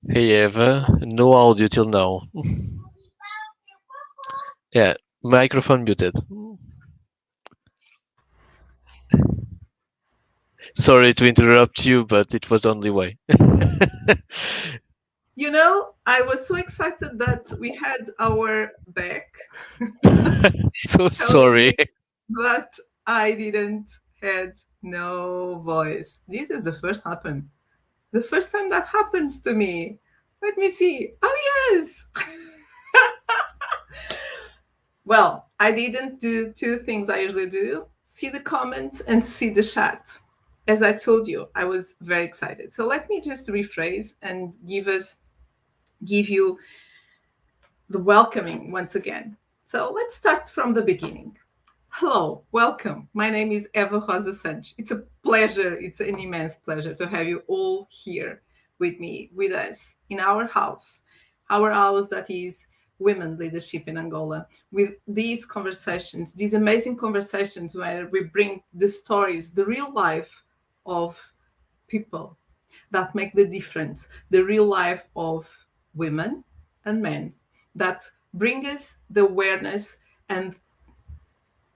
Hey Eva, no audio till now. Yeah, microphone muted. Sorry to interrupt you, but it was only way. I was so excited that we had our back So telling sorry. me that I didn't had no voice. This is the first happen. The first time that happens to me. Let me see. Oh yes. Well, I didn't do two things I usually do: see the comments and see the chat. As I told you, I was very excited. So let me just rephrase and give you the welcoming once again. So let's start from the beginning. Hello, welcome. My name is Eva Rosa Santos. It's a pleasure, it's an immense pleasure to have you all here with me, with us in our house that is women leadership in Angola, with these conversations, these amazing conversations where we bring the stories, the real life of people that make the difference, the real life of women and men that bring us the awareness and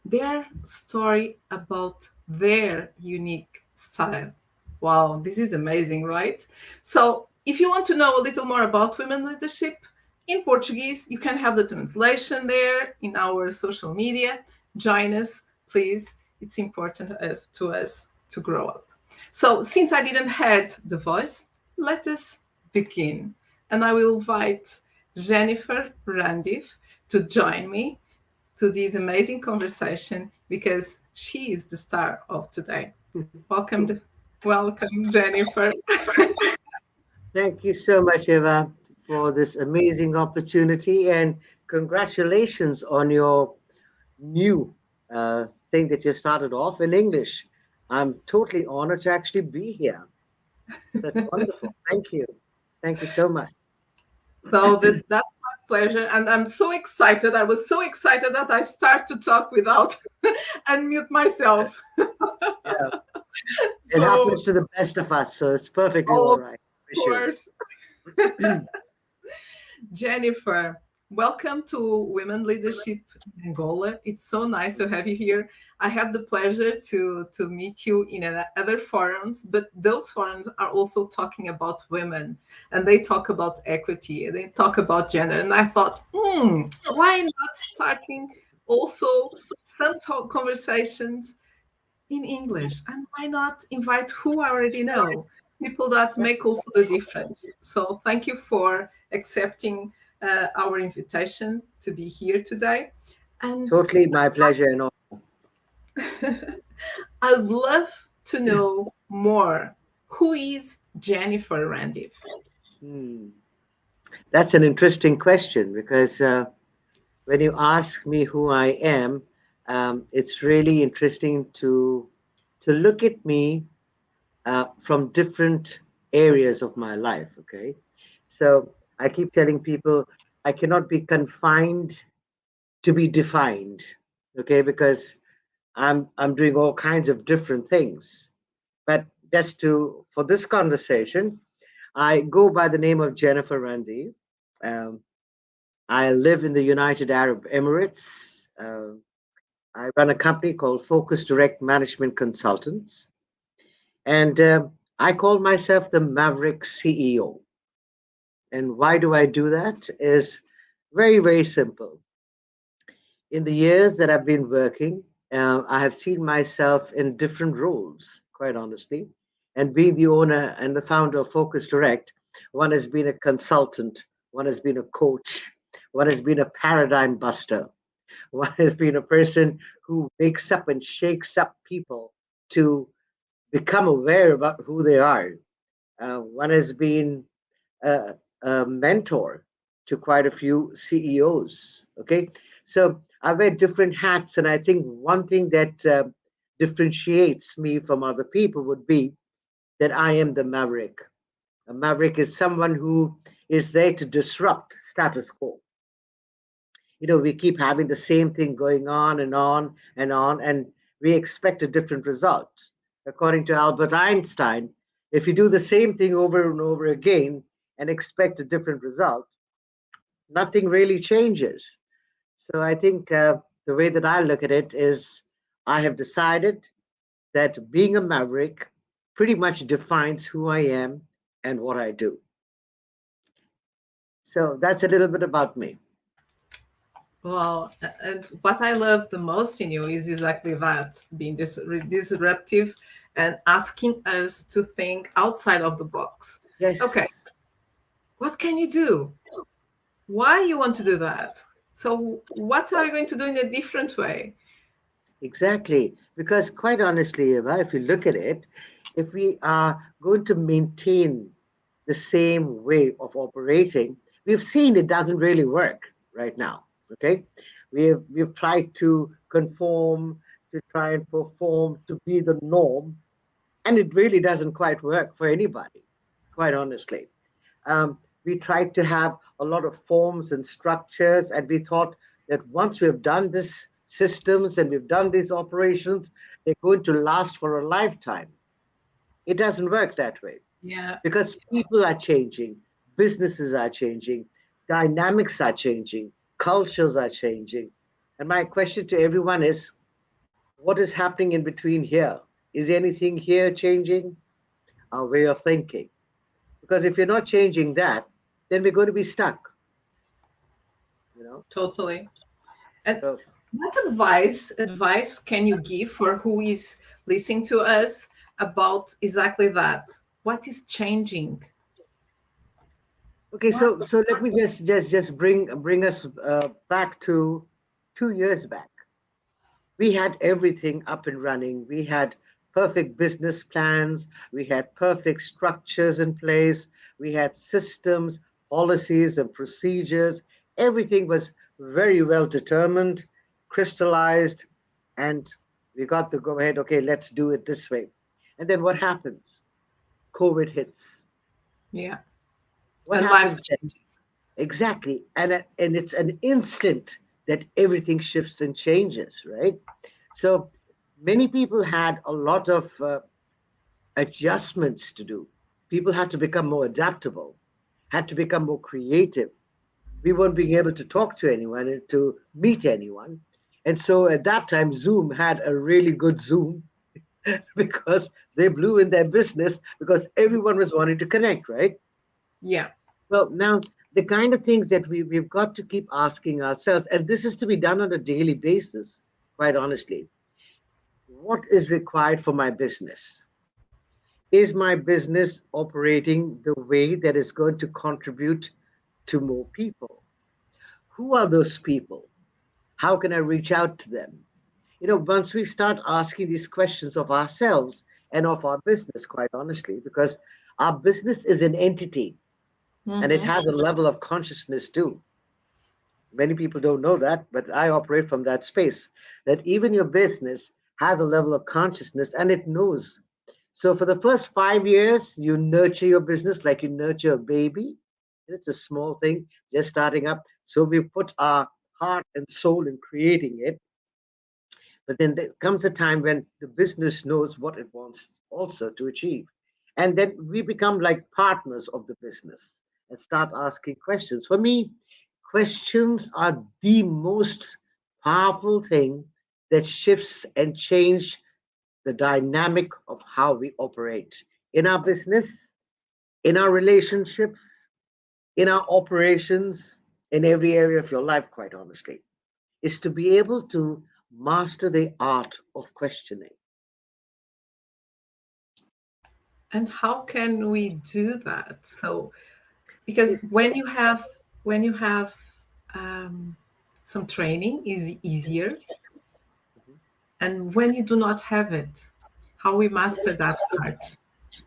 their story about their unique style. Wow, this is amazing, right? So, if you want to know a little more about women leadership in Portuguese, you can have the translation there in our social media. Join us, please. It's important to us to grow up. So, since I didn't had the voice, let us begin. And I will invite Jennifer Randive to join me to this amazing conversation because she is the star of today. Welcome, welcome, Jennifer. Thank you so much, Eva, for this amazing opportunity, and congratulations on your new thing that you started off in English. I'm totally honored to actually be here. That's wonderful. Thank you. Thank you so much. So that's my pleasure, and I'm so excited. I was so excited that I start to talk without unmute myself. Yeah, it So, happens to the best of us, so it's perfectly all of right. For sure. course, Jennifer, welcome to Women Leadership in Angola. It's so nice to have you here. I have the pleasure to meet you in other forums, but those forums are also talking about women and they talk about equity, they talk about gender. And I thought, why not starting also some talk conversations in English? And why not invite who I already know? People that make also the difference. So thank you for accepting our invitation to be here today. And Totally my pleasure and all. I'd love to know more. Who is Jennifer Randive? Hmm. That's an interesting question because when you ask me who I am, it's really interesting to look at me from different areas of my life. Okay, so I keep telling people I cannot be confined to be defined. Okay, because I'm doing all kinds of different things. But just to for this conversation, I go by the name of Jennifer Randy. Um, I live in the United Arab Emirates. I run a company called Focus Direct Management Consultants. And I call myself the Maverick CEO. And why do I do that? Is very, very simple. In the years that I've been working, I have seen myself in different roles, quite honestly. And being the owner and the founder of Focus Direct, one has been a consultant, one has been a coach, one has been a paradigm buster, one has been a person who wakes up and shakes up people to become aware about who they are. One has been a mentor to quite a few CEOs. Okay, so I wear different hats, and I think one thing that differentiates me from other people would be that I am the maverick. A maverick is someone who is there to disrupt status quo. We keep having the same thing going on and on and on, and we expect a different result. According to Albert Einstein, if you do the same thing over and over again, and expect a different result, nothing really changes. So I think the way that I look at it is I have decided that being a maverick pretty much defines who I am and what I do. So that's a little bit about me. Well, and what I love the most in you is exactly that, being disruptive and asking us to think outside of the box. Okay, Yes, what can you do? Why you want to do that? So what are you going to do in a different way? exactly. Because quite honestly, Eva, if you look at it, if we are going to maintain the same way of operating, we've seen it doesn't really work right now. Okay, we've tried to conform, to try and perform, to be the norm, and it really doesn't quite work for anybody. Quite honestly, we tried to have a lot of forms and structures, and we thought that once we've done this systems and we've done these operations, they're going to last for a lifetime. It doesn't work that way Yeah, because people are changing, businesses are changing, dynamics are changing, cultures are changing. And my question to everyone is, what is happening in between here? Is anything here changing? Our way of thinking. Because if you're not changing that, then we're going to be stuck, you know? totally. And So, what advice can you give for who is listening to us about exactly that? What is changing? okay, What? so let me just bring us back to 2 years back. We had everything up and running. We had perfect business plans. We had perfect structures in place. We had systems, policies, and procedures. Everything was very well determined, crystallized, and we got to go ahead. Okay, let's do it this way. And then what happens? COVID hits. Yeah, What and life happens then? changes. Exactly. And it's an instant that everything shifts and changes, right? So many people had a lot of adjustments to do. People had to become more adaptable, had to become more creative. We weren't being able to talk to anyone and to meet anyone. And so at that time, Zoom had a really good Zoom because they blew in their business because everyone was wanting to connect, right? Yeah, Well, now the kind of things that we've got to keep asking ourselves, and this is to be done on a daily basis, quite honestly. What is required for my business? Is my business operating the way that is going to contribute to more people? Who are those people? How can I reach out to them? Once we start asking these questions of ourselves and of our business, quite honestly, because our business is an entity and it hmm, has a level of consciousness too. Many people don't know that, but I operate from that space that even your business has a level of consciousness and it knows. So for the first 5 years, you nurture your business like you nurture a baby. It's a small thing, just starting up. So we put our heart and soul in creating it. But then there comes a time when the business knows what it wants also to achieve. And then we become like partners of the business and start asking questions. For me, questions are the most powerful thing that shifts and change the dynamic of how we operate in our business, in our relationships, in our operations, in every area of your life, quite honestly, is to be able to master the art of questioning. and how can we do that? So, because It's when you have um, some training is easier, and when you do not have it, how we master that part.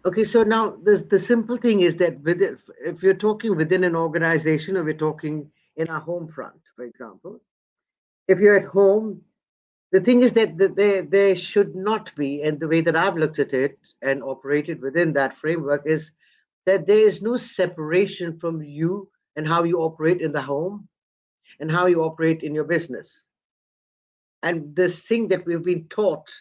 okay. So now the simple thing is that if you're talking within an organization or we're talking in our home front, for example, if you're at home, the thing is that there should not be, and the way that I've looked at it and operated within that framework is that there is no separation from you and how you operate in the home and how you operate in your business. And this thing that we've been taught,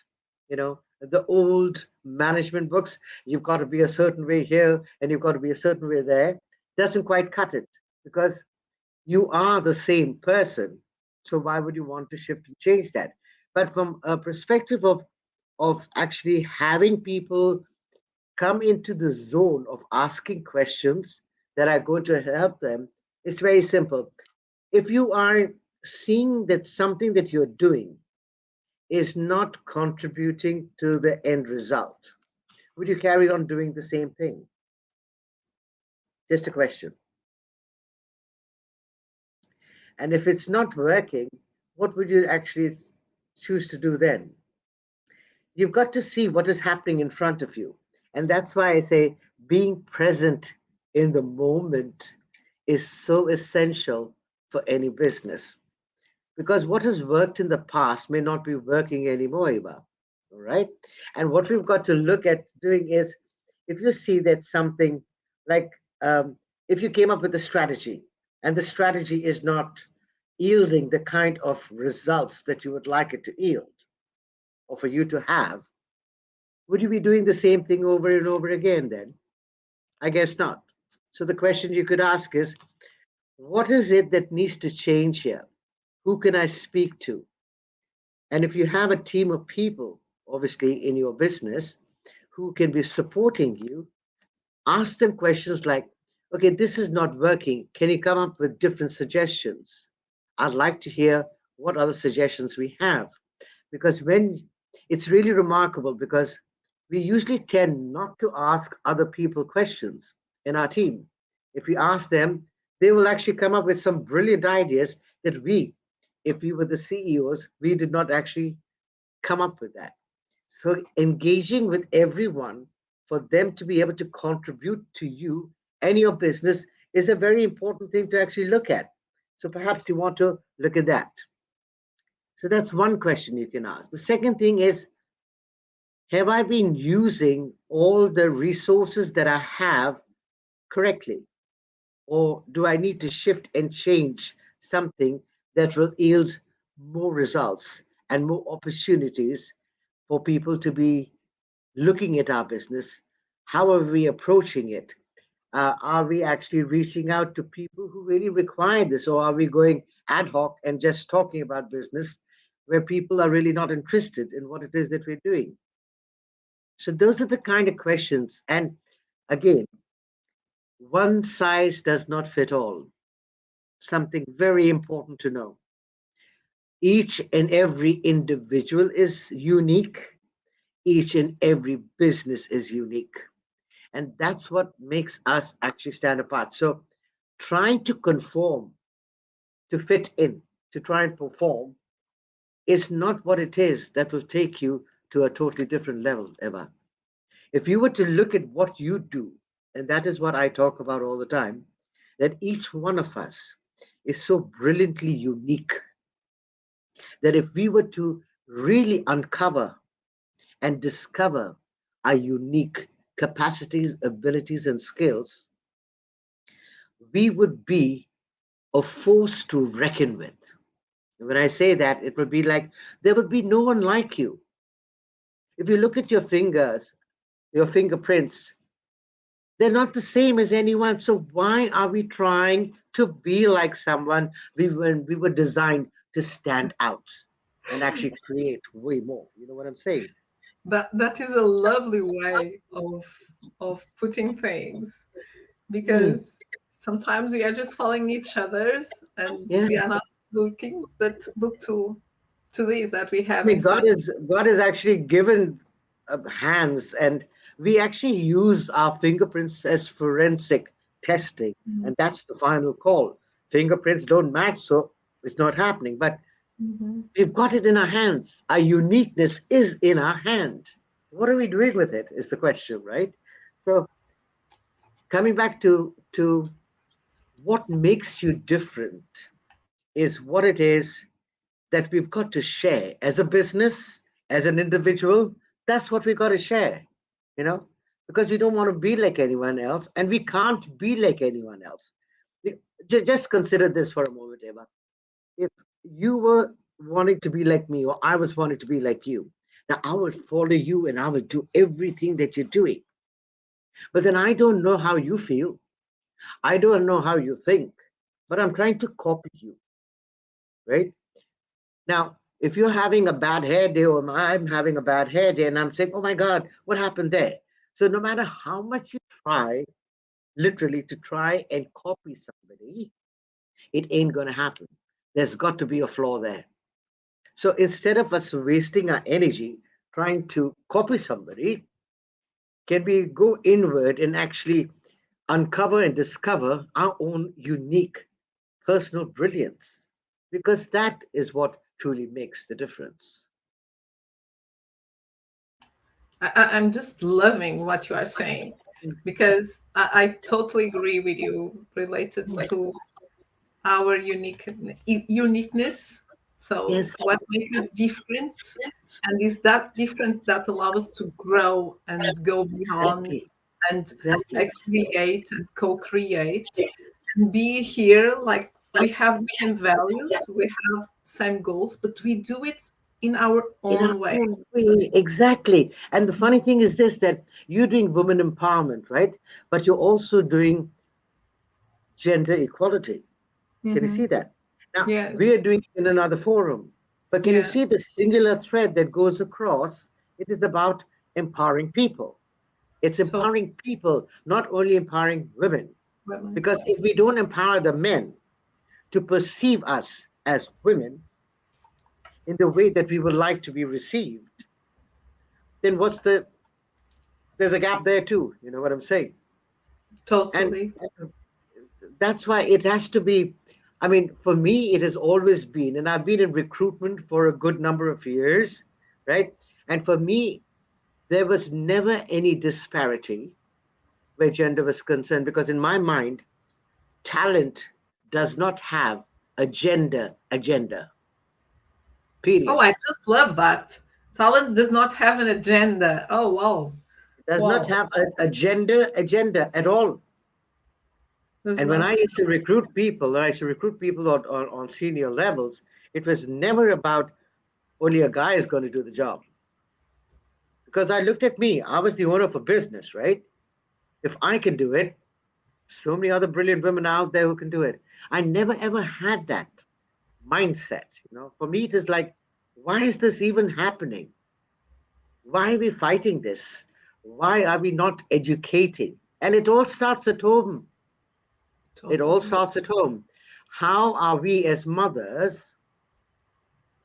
the old management books, you've got to be a certain way here and you've got to be a certain way there. doesn't quite cut it because you are the same person. So why would you want to shift and change that? But from a perspective of actually having people come into the zone of asking questions that are going to help them, it's very simple. If you are seeing that something that you're doing is not contributing to the end result, would you carry on doing the same thing? Just a question. And if it's not working, what would you actually choose to do then? You've got to see what is happening in front of you. And that's why I say being present in the moment is so essential for any business. Because what has worked in the past may not be working anymore, Eva. All right. And what we've got to look at doing is if you see that something like if you came up with a strategy and the strategy is not yielding the kind of results that you would like it to yield or for you to have, would you be doing the same thing over and over again then? I guess not. So the question you could ask is what is it that needs to change here? Who can I speak to? And if you have a team of people, obviously in your business, who can be supporting you, ask them questions like, okay, this is not working. Can you come up with different suggestions? I'd like to hear what other suggestions we have. Because when it's really remarkable, because we usually tend not to ask other people questions in our team. If we ask them, they will actually come up with some brilliant ideas that we, if we were the CEOs, we did not actually come up with that. So engaging with everyone for them to be able to contribute to you and your business is a very important thing to actually look at. So perhaps you want to look at that. So that's one question you can ask. The second thing is, have I been using all the resources that I have correctly? Or do I need to shift and change something that will yield more results and more opportunities for people to be looking at our business? How are we approaching it? Are we actually reaching out to people who really require this, or are we going ad hoc and just talking about business where people are really not interested in what it is that we're doing? So, those are the kind of questions. And again, one size does not fit all. Something very important to know. Each and every individual is unique, each and every business is unique. And that's what makes us actually stand apart. So, trying to conform, to fit in, to try and perform is not what it is that will take you to a totally different level ever. If you were to look at what you do, and that is what I talk about all the time, that each one of us is so brilliantly unique that if we were to really uncover and discover our unique capacities, abilities, and skills, we would be a force to reckon with. And when I say that, it would be like there would be no one like you. If you look at your fingers, your fingerprints, they're not the same as anyone. So why are we trying to be like someone when we were designed to stand out and actually create way more? You know what I'm saying? That is a lovely way of putting things, Mm, because sometimes we are just following each other's and yeah. we are not looking, but look to these that we I have mean, in front. God has actually given hands, and we actually use our fingerprints as forensic testing, Mhm. and that's the final call. Fingerprints don't match, so it's not happening. But Mhm. we've got it in our hands. Our uniqueness is in our hand. What are we doing with it? Is the question, right? So coming back to what makes you different is what it is that we've got to share as a business, as an individual. That's what we got to share, you know, because we don't want to be like anyone else and we can't be like anyone else. Just consider this for a moment, Eva. If you were wanting to be like me or I was wanting to be like you, now I would follow you and I would do everything that you're doing. But then I don't know how you feel. I don't know how you think, but I'm trying to copy you, right? Now, if you're having a bad hair day or I'm having a bad hair day and I'm saying, oh my God, what happened there? So no matter how much you try, literally to try and copy somebody, it ain't going to happen. There's got to be a flaw there. So instead of us wasting our energy trying to copy somebody, can we go inward and actually uncover and discover our own unique personal brilliance? Because that is what truly makes the difference. I'm just loving what you are saying because I totally agree with you related to our uniqueness. So Yes, what makes us different, and is that different that allow us to grow and go beyond exactly, and exactly. create and co-create and be here like we have the same values, we have same goals, but we do it in our In our own way. own way, exactly. And the funny thing is this, that you're doing women empowerment, right? But you're also doing gender equality. Can you Hmm. see that? Now, Yes. we're doing it in another forum. But can you Yeah. see the singular thread that goes across? It is about empowering people. It's So empowering people, not only empowering women. women. Because if we don't empower the men to perceive us as women in the way that we would like to be received, then there's a gap there too. You know what I'm saying? And Totally. that's why it has to be. I mean, for me, it has always been, and I've been in recruitment for a good number of years, right? And for me, there was never any disparity where gender was concerned, because in my mind, talent does not have a gender agenda, Oh, period. I just love that. Talent does not have an agenda. Oh, wow. It does not Wow. have a gender agenda at all. Does And when not I used to recruit people, and I used to recruit people on senior levels, it was never about only a guy is going to do the job. Because I looked at me, I was the owner of a business, right? If I can do it, so many other brilliant women out there who can do it. I never ever had that mindset. For me, it is like, why is this even happening? Why are we fighting this? Why are we not educating? And it all starts at home. It all totally. starts at home. How are we as mothers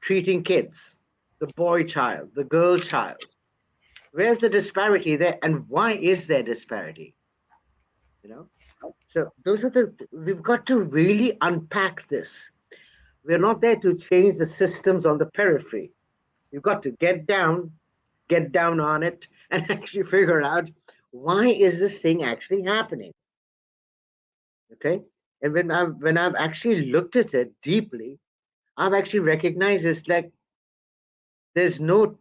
treating kids? The boy child, the girl child. Where's the disparity there? And why is there disparity? You know? So those are we've got to really unpack this. We're not there to change the systems on the periphery. You've got to get down on it, and actually figure out, why is this thing actually happening? Okay. And when I've actually looked at it deeply, I've actually recognized it's like there's no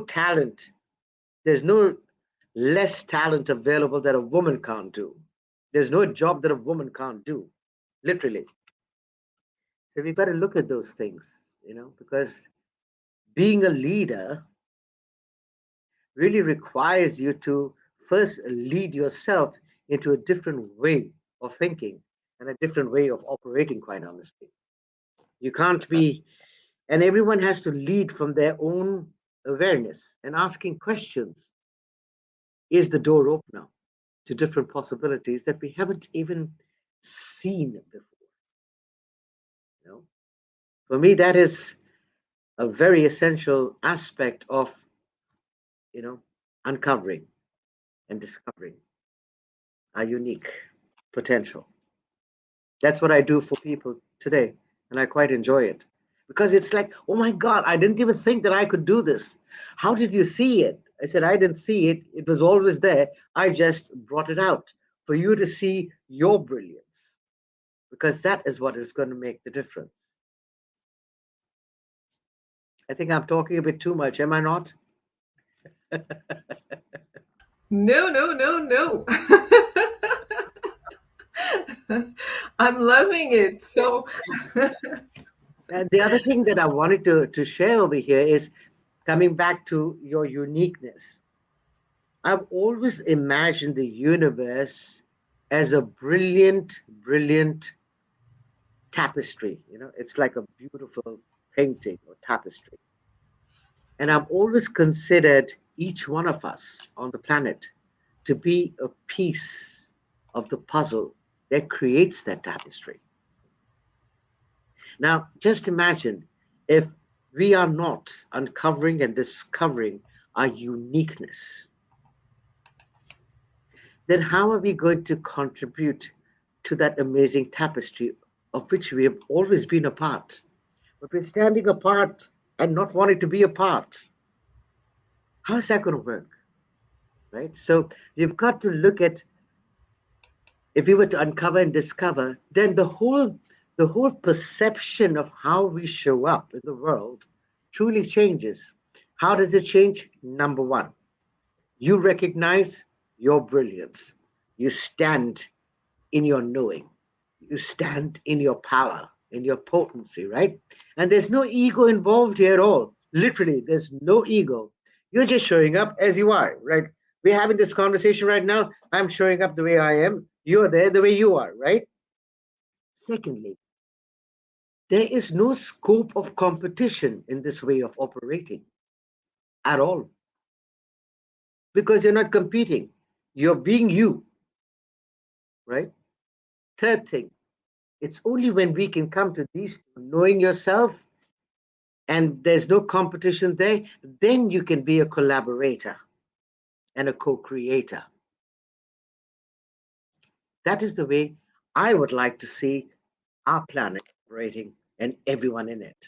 talent. There's no less talent available that a woman can't do. There's no job that a woman can't do, literally. So we've got to look at those things, because being a leader really requires you to first lead yourself into a different way of thinking and a different way of operating, quite honestly. You can't be, and everyone has to lead from their own awareness, and asking questions is the door opener to different possibilities that we haven't even seen before. You know, for me, that is a very essential aspect of you know uncovering and discovering our unique potential. That's what I do for people today, and I quite enjoy it, because it's like, oh my God, I didn't even think that I could do this. How did you see it? I said, I didn't see it. It was always there. I just brought it out for you to see your brilliance, because that is what is going to make the difference. I think I'm talking a bit too much, am I not? No, no, no, no. I'm loving it. So, And the other thing that I wanted to share over here is coming back to your uniqueness. I've always imagined the universe as a brilliant, brilliant tapestry. It's like a beautiful painting or tapestry. And I've always considered each one of us on the planet to be a piece of the puzzle that creates that tapestry. Now, just imagine if we are not uncovering and discovering our uniqueness, then how are we going to contribute to that amazing tapestry of which we have always been a part? But we're standing apart and not wanting to be a part. How is that going to work? Right? So you've got to look at, if we were to uncover and discover, then the whole perception of how we show up in the world truly changes. How does it change? Number one, you recognize your brilliance. You stand in your knowing. You stand in your power, in your potency, right? And there's no ego involved here at all. Literally, there's no ego. You're just showing up as you are, right? We're having this conversation right now. I'm showing up the way I am. You're there the way you are, right? Secondly, there is no scope of competition in this way of operating at all because you're not competing. You're being you, right? Third thing, it's only when we can come to these knowing yourself and there's no competition there, then you can be a collaborator and a co creator. That is the way I would like to see our planet operating and everyone in it.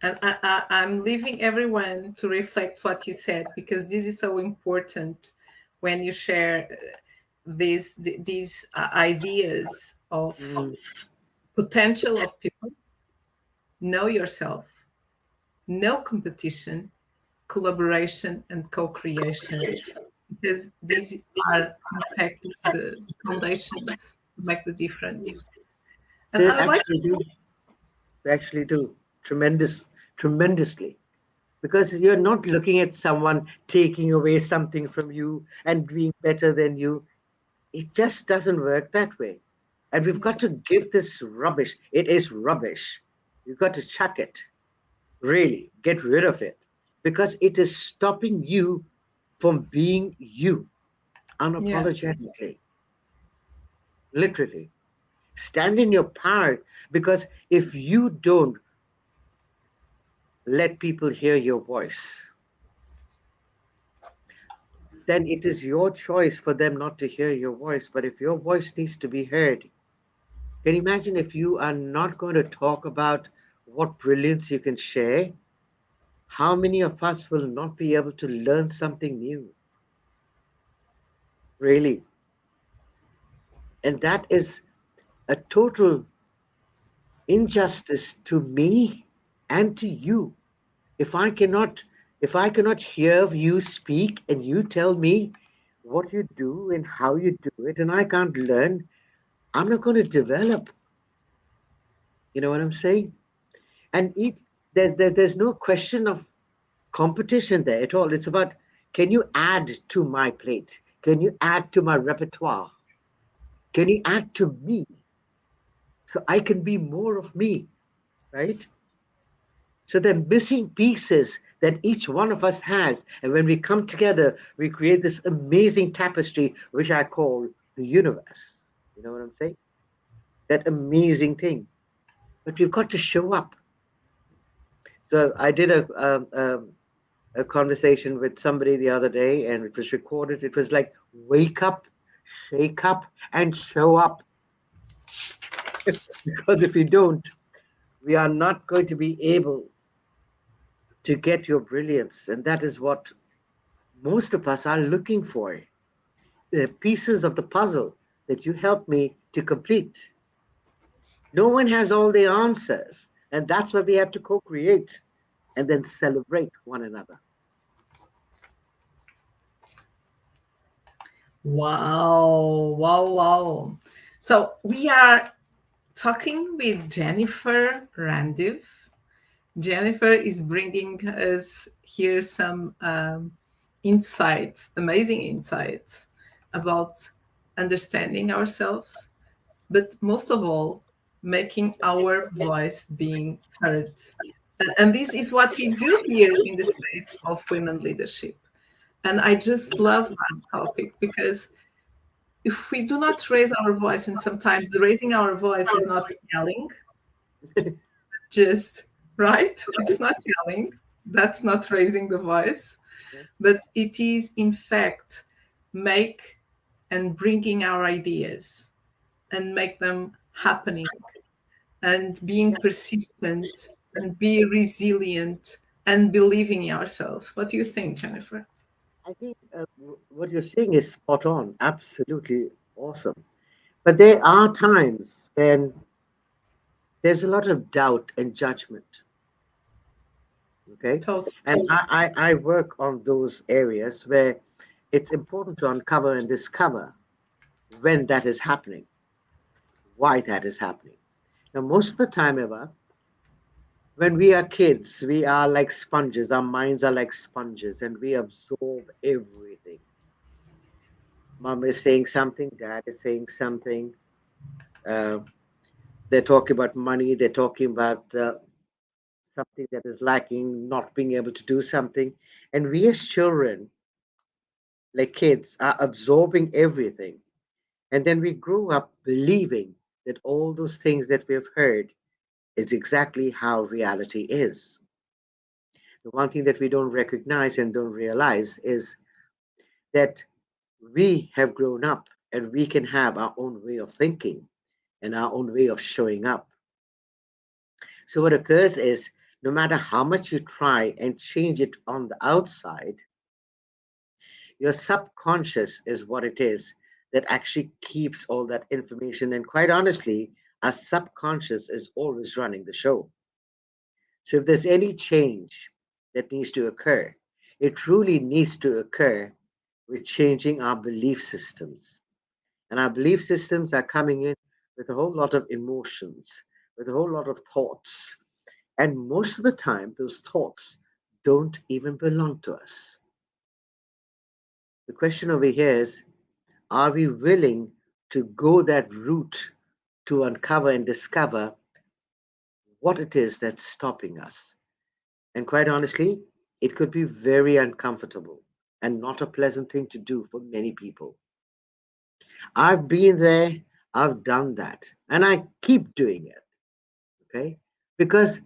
And I'm leaving everyone to reflect what you said, because this is so important when you share these ideas of Mm, potential of people. Know yourself, no competition, collaboration, and co-creation, because these are in fact the foundations to make the difference. And they I would like actually do. They actually do. Tremendously. Because you're not looking at someone taking away something from you and being better than you. It just doesn't work that way. And we've got to give this rubbish. It is rubbish. You've got to chuck it. Really, get rid of it. Because it is stopping you from being you yeah. unapologetically, literally. Stand in your power. Because if you don't let people hear your voice, then it is your choice for them not to hear your voice. But if your voice needs to be heard, can you imagine if you are not going to talk about what brilliance you can share? How many of us will not be able to learn something new? Really. And that is a total injustice to me and to you. If I cannot if I cannot hear you speak and you tell me what you do and how you do it and I can't learn, I'm not going to develop. You know what I'm saying? And there's no question of competition there at all. It's about, can you add to my plate? Can you add to my repertoire? Can you add to me so I can be more of me, right? So they're missing pieces that each one of us has. And when we come together, we create this amazing tapestry, which I call the universe. You know what I'm saying? That amazing thing. But we've got to show up. So I did a conversation with somebody the other day and it was recorded. It was like, wake up, shake up, and show up. Because if you don't, we are not going to be able to get your brilliance. And that is what most of us are looking for, the pieces of the puzzle that you help me to complete. No one has all the answers. And that's what we have to co create and then celebrate one another. Wow, wow, wow. So we are talking with Jennifer Randive. Jennifer is bringing us here some insights, amazing insights about understanding ourselves, but most of all, making our voice being heard. And this is what we do here in the space of women leadership. And I just love that topic because if we do not raise our voice, and sometimes raising our voice is not yelling, just right, it's not yelling, that's not raising the voice, but it is in fact make and bringing our ideas and make them happening and being persistent and be resilient and believing in ourselves. What do you think, Jennifer? I think what you're saying is spot on, absolutely awesome. But there are times when there's a lot of doubt and judgment. Okay, Totally. and I work on those areas where it's important to uncover and discover when that is happening, why that is happening. Now, most of the time, ever, when we are kids, we are like sponges. Our minds are like sponges and we absorb everything. Mom is saying something, dad is saying something. Uh, they're talking about money, they're talking about something that is lacking, not being able to do something. And we as children, like kids, are absorbing everything. And then we grow up believing that all those things that we've heard is exactly how reality is. The one thing that we don't recognize and don't realize is that we have grown up and we can have our own way of thinking and our own way of showing up. So, what occurs is no matter how much you try and change it on the outside, your subconscious is what it is that actually keeps all that information. And quite honestly, our subconscious is always running the show. So, if there's any change that needs to occur, it truly needs to occur with changing our belief systems. And our belief systems are coming in with a whole lot of emotions, with a whole lot of thoughts. And most of the time, those thoughts don't even belong to us. The question over here is, are we willing to go that route to uncover and discover what it is that's stopping us? And quite honestly, it could be very uncomfortable and not a pleasant thing to do for many people. I've been there, I've done that, and I keep doing it. Okay? Because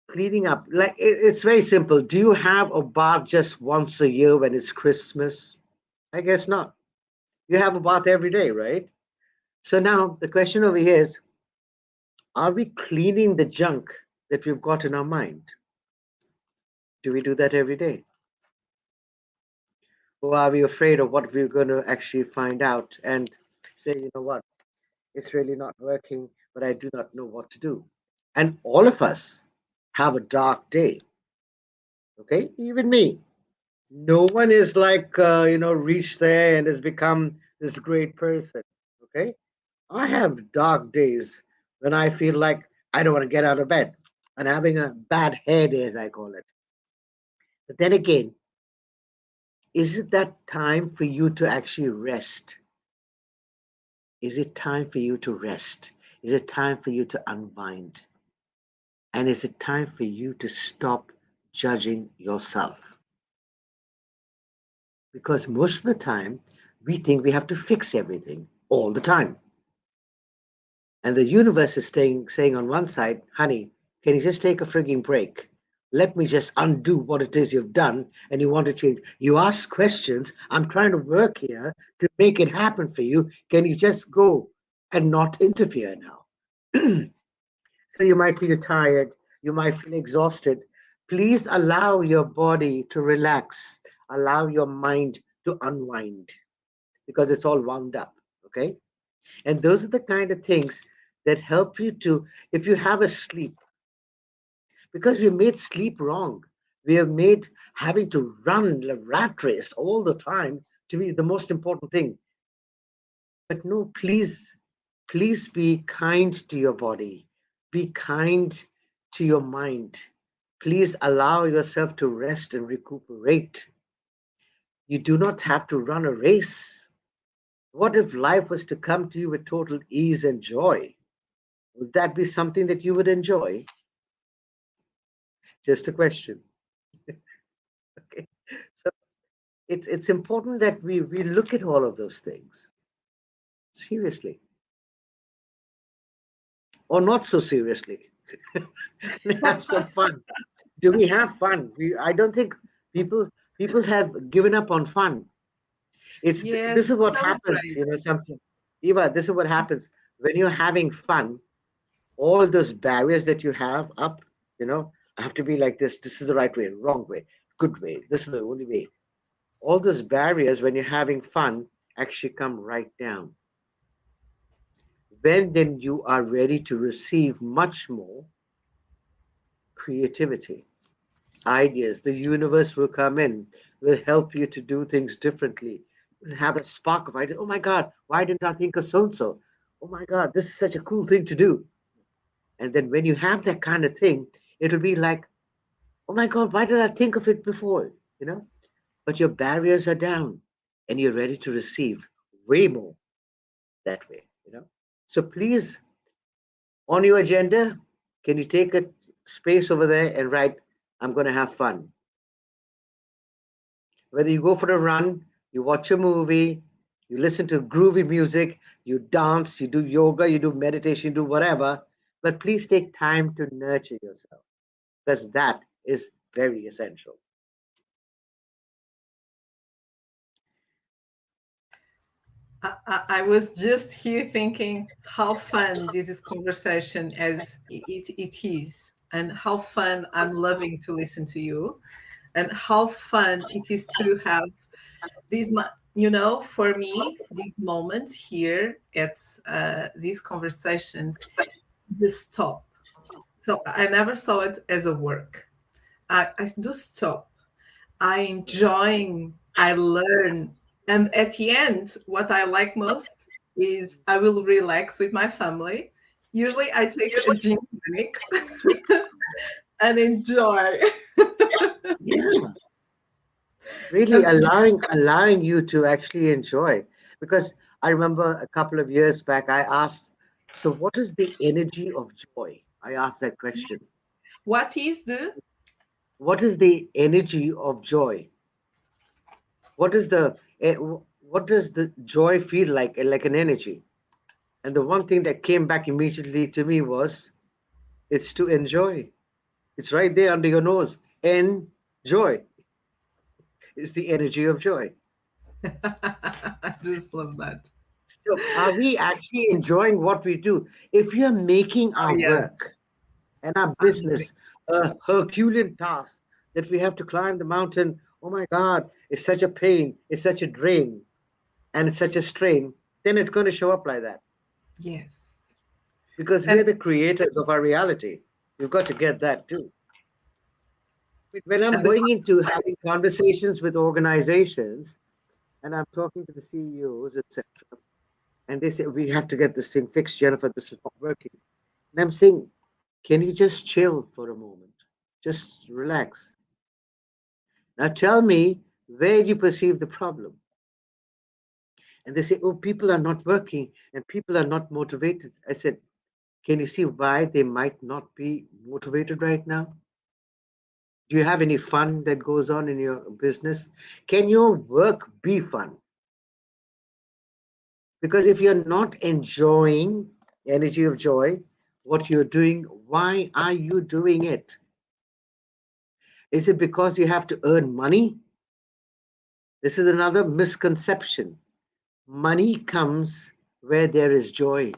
cleaning up, like it's very simple. Do you have a bath just once a year when it's Christmas? I guess not. You have a bath every day, right? So now the question over here is, are we cleaning the junk that we've got in our mind? Do we do that every day? Or are we afraid of what we're going to actually find out and say, you know what, it's really not working, but I do not know what to do? And all of us have a dark day, okay? Even me. No one is like, reached there and has become this great person, okay? I have dark days when I feel like I don't want to get out of bed and having a bad hair day, as I call it. But then again, is it that time for you to actually rest? Is it time for you to rest? Is it time for you to unwind? And is it time for you to stop judging yourself? Because most of the time, we think we have to fix everything all the time. And the universe is saying on one side, honey, can you just take a frigging break? Let me just undo what it is you've done and you want to change. You ask questions. I'm trying to work here to make it happen for you. Can you just go and not interfere now? So you might feel tired. You might feel exhausted. Please allow your body to relax. Allow your mind to unwind because it's all wound up. Okay. And those are the kind of things that help you to, if you have a sleep, because we made sleep wrong. We have made having to run the rat race all the time to be the most important thing. But no, please, please be kind to your body. Be kind to your mind. Please allow yourself to rest and recuperate. You do not have to run a race. What if life was to come to you with total ease and joy? Would that be something that you would enjoy? Just a question. Okay. So it's important that we look at all of those things seriously or not so seriously. Have some fun. Do we have fun? I don't think people people have given up on fun. Yes, This is what happens, celebrate. you know, something. Eva, this is what happens when you're having fun. All those barriers that you have up, you know, I have to be like this. This is the right way, wrong way, good way. This is the only way. All those barriers when you're having fun actually come right down. When then you are ready to receive much more creativity, ideas, the universe will come in, will help you to do things differently. You'll have a spark of idea. Oh my God, why didn't I think of so and so? Oh my God, this is such a cool thing to do. And then when you have that kind of thing, it'll be like, oh my God, why did I think of it before? You know, but your barriers are down and you're ready to receive way more that way, you know. So please, on your agenda, can you take a space over there and write, I'm going to have fun? Whether you go for a run, you watch a movie, you listen to groovy music, you dance, you do yoga, you do meditation, you do whatever, but please take time to nurture yourself because that is very essential. I was just here thinking how fun this is conversation as it is, and how fun I'm loving to listen to you, and how fun it is to have these, for me, these moments here at these conversations, the stop. So I never saw it as a work. I do stop. I enjoy, I learn. And at the end, what I like most is I will relax with my family. Usually I take a gin tonic and enjoy. Yeah, really And allowing you to actually enjoy. Because I remember a couple of years back, I asked, so what is the energy of joy? I asked that question. what is the What is the energy of joy? What is the what does the joy feel like an energy? And the one thing that came back immediately to me was it's to enjoy. It's right there under your nose. Enjoy. It's the energy of joy. I just love that. So are we actually enjoying what we do? If you're making Oh our yes. work and our I'm re- business a Herculean task that we have to climb the mountain, oh my God, it's such a pain, it's such a drain, and it's such a strain, then it's going to show up like that yes. because we're And the creators of our reality. You've got to get that too. When I'm and the going into consequence. having conversations with organizations and I'm talking to the CEOs, etc., and they say, we have to get this thing fixed, Jennifer, this is not working. And I'm saying, can you just chill for a moment? Just relax. Now tell me where you perceive the problem. And they say, oh, people are not working and people are not motivated. I said, can you see why they might not be motivated right now? Do you have any fun that goes on in your business? Can your work be fun? Because if you're not enjoying energy of joy, what you're doing, why are you doing it? Is it because you have to earn money? This is another misconception. Money comes where there is joy.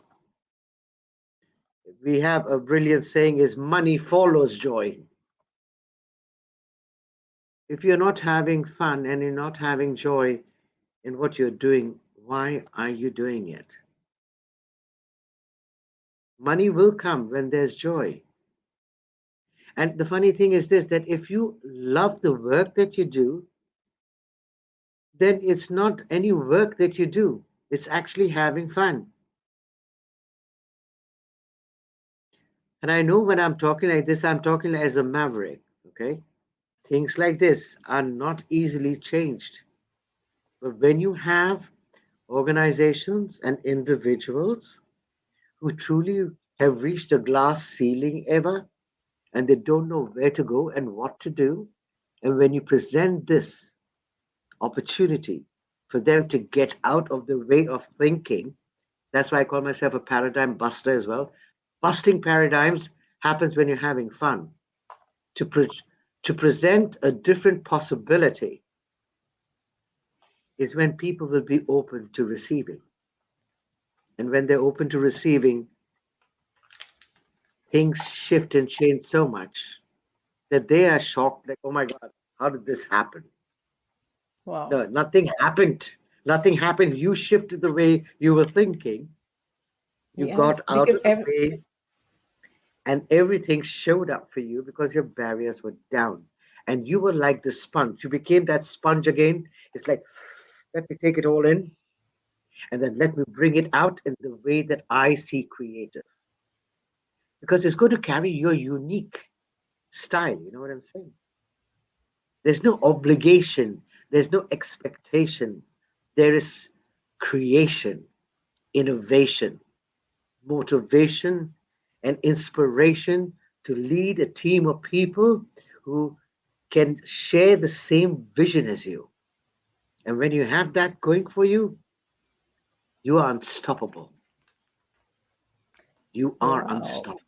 We have a brilliant saying is money follows joy. If you're not having fun and you're not having joy in what you're doing, why are you doing it? Money will come when there's joy. And the funny thing is this that if you love the work that you do, then it's not any work that you do, it's actually having fun. And I know when I'm talking like this, I'm talking as a maverick. Okay. Things like this are not easily changed. But when you have organizations and individuals who truly have reached a glass ceiling ever and they don't know where to go and what to do, and when you present this opportunity for them to get out of the way of thinking, that's why I call myself a paradigm buster as well. Busting paradigms happens when you're having fun. To, to present a different possibility is when people will be open to receiving. And when they're open to receiving, things shift and change so much that they are shocked, like, oh my God, how did this happen? Wow. No, nothing happened. Nothing happened. You shifted the way you were thinking. You Yes, got out because of the way, and everything showed up for you because your barriers were down. And you were like the sponge. You became that sponge again. It's like, let me take it all in, and then let me bring it out in the way that I see creative. Because it's going to carry your unique style. You know what I'm saying? There's no obligation, there's no expectation. There is creation, innovation, motivation, and inspiration to lead a team of people who can share the same vision as you. And when you have that going for you, you are unstoppable. You are wow. unstoppable.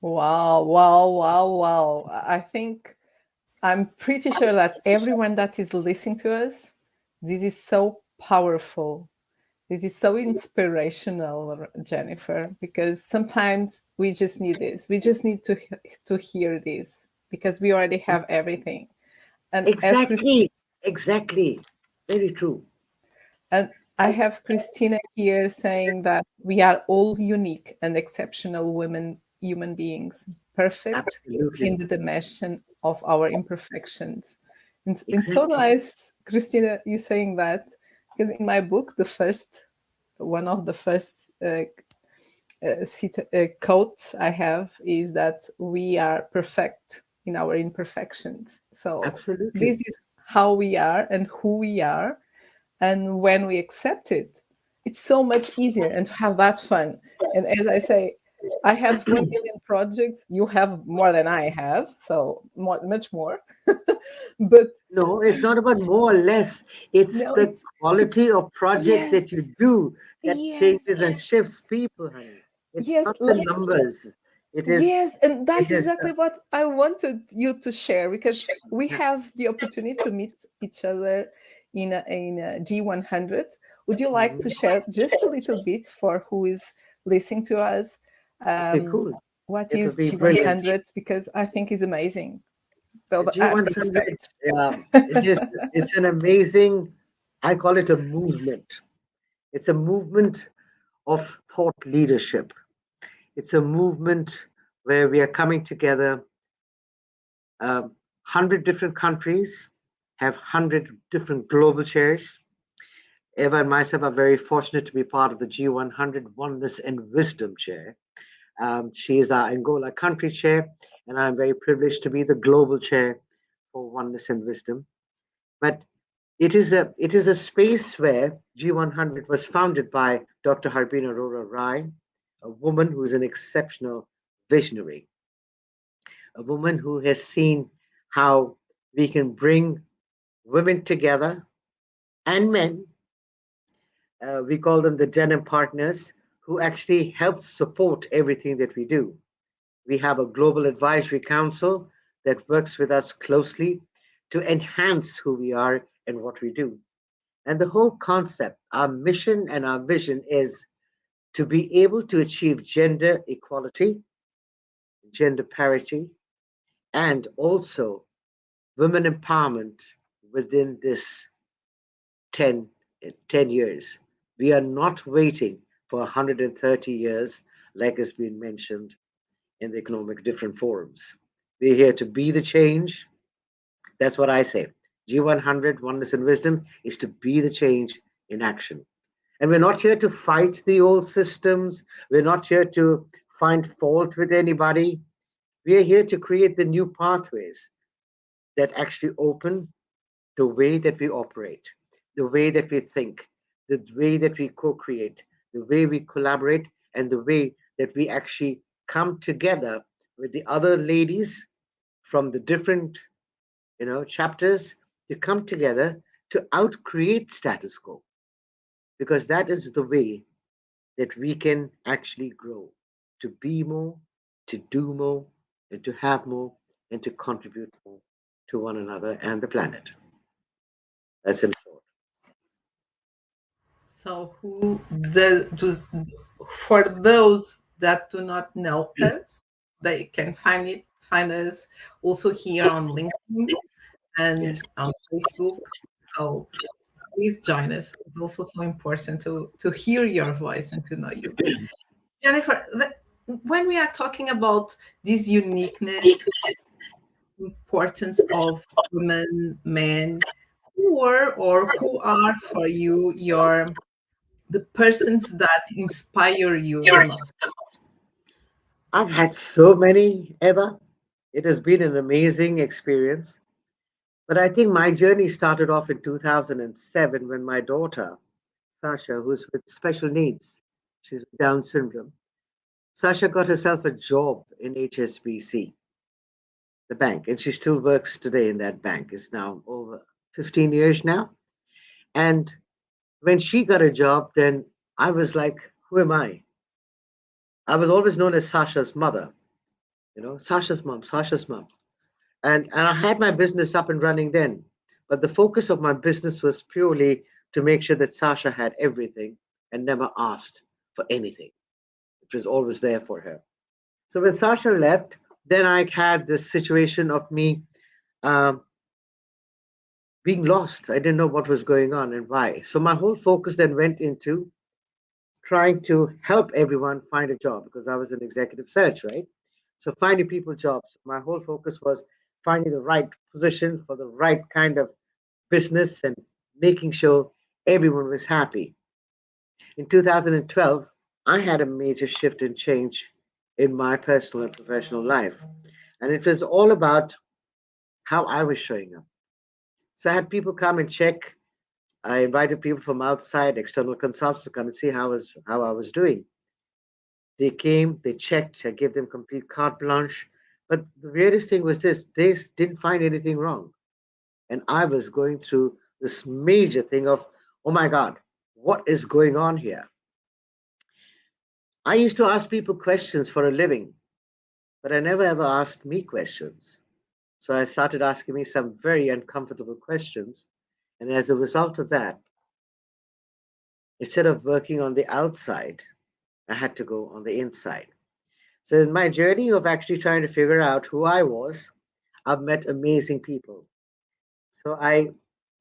Wow, wow, wow, wow. I think I'm pretty sure that everyone that is listening to us, this is so powerful. This is so inspirational, Jennifer, because sometimes we just need this. We just need to hear this because we already have everything. And as Christine, Exactly. Exactly. Very true. and I have Christina here saying that we are all unique and exceptional women, human beings, perfect in Absolutely. the dimension of our imperfections. And so Exactly. nice, Christina, you saying that, because in my book, one of the first quotes I have is that we are perfect in our imperfections. So this Absolutely. is how we are and who we are, and when we accept it, it's so much easier and to have that fun. And as I say, I have 1 million projects. You have more than I have, so much more. But No, it's not about more or less. It's no, the quality it's of project yes, that you do that yes, changes and shifts people, honey. It's yes. not the numbers. It is, Yes, and it that's is, exactly what I wanted you to share, because we have the opportunity to meet each other in a G100. Would you like mhm. to share just a little bit for who is listening to us? Okay, Um, cool. what It would is be brilliant. G100? Because I think it's amazing. Well, but I G100, suspect. it is, it's an amazing, I call it a movement. It's a movement of thought leadership. It's a movement where we are coming together. 100 different countries have 100 different global chairs. Eva and myself are very fortunate to be part of the G100 Oneness and Wisdom Chair. She is our Angola country chair, and I'm very privileged to be the global chair for Oneness and Wisdom. But it is a space where G100 was founded by Dr. Harbin Arora Rai, a woman who is an exceptional visionary, a woman who has seen how we can bring women together and men. We call them the denim partners who actually help support everything that we do. We have a global advisory council that works with us closely to enhance who we are and what we do. And the whole concept, our mission and our vision is to be able to achieve gender equality, gender parity, and also women empowerment within this 10, 10 years. We are not waiting for 130 years, like has been mentioned in the economic different forums. We're here to be the change. That's what I say. G100, Oneness and Wisdom, is to be the change in action. And we're not here to fight the old systems. We're not here to find fault with anybody. We are here to create the new pathways that actually open the way that we operate, the way that we think, the way that we co create, the way we collaborate, and the way that we actually come together with the other ladies from the different chapters to come together to outcreate status quo, because that is the way that we can actually grow, to be more, to do more, and to have more, and to contribute more to one another and the planet. That's in short. So, for those that do not know us, they can find us also here on LinkedIn and Yes. on Facebook. So please join us. It's also so important to hear your voice and to know you. Jennifer, when we are talking about this uniqueness, importance of women, men, who were or who are for you the persons that inspire you the most? I've had so many, Eva. It has been an amazing experience. But I think my journey started off in 2007 when my daughter, Sasha, who's with special needs, she's with Down syndrome, Sasha got herself a job in HSBC, the bank, and she still works today in that bank. It's now over 15 years now. And when she got a job, then I was like, who am I? I was always known as Sasha's mother, Sasha's mom, Sasha's mom. And I had my business up and running then. But the focus of my business was purely to make sure that Sasha had everything and never asked for anything. It was always there for her. So when Sasha left, then I had this situation of me um, being lost. I didn't know what was going on and why. So my whole focus then went into trying to help everyone find a job because I was an executive search, right? So finding people jobs. My whole focus was finding the right position for the right kind of business and making sure everyone was happy. In 2012, I had a major shift and change in my personal and professional life. And it was all about how I was showing up. So I had people come and check. I invited people from outside, external consultants, to come and see how I was doing. They came, they checked, I gave them complete carte blanche. But the weirdest thing was this, they didn't find anything wrong. And I was going through this major thing of, oh my God, what is going on here? I used to ask people questions for a living, but I never ever asked me questions. So I started asking me some very uncomfortable questions. And as a result of that, instead of working on the outside, I had to go on the inside. So in my journey of actually trying to figure out who I was, I've met amazing people. So I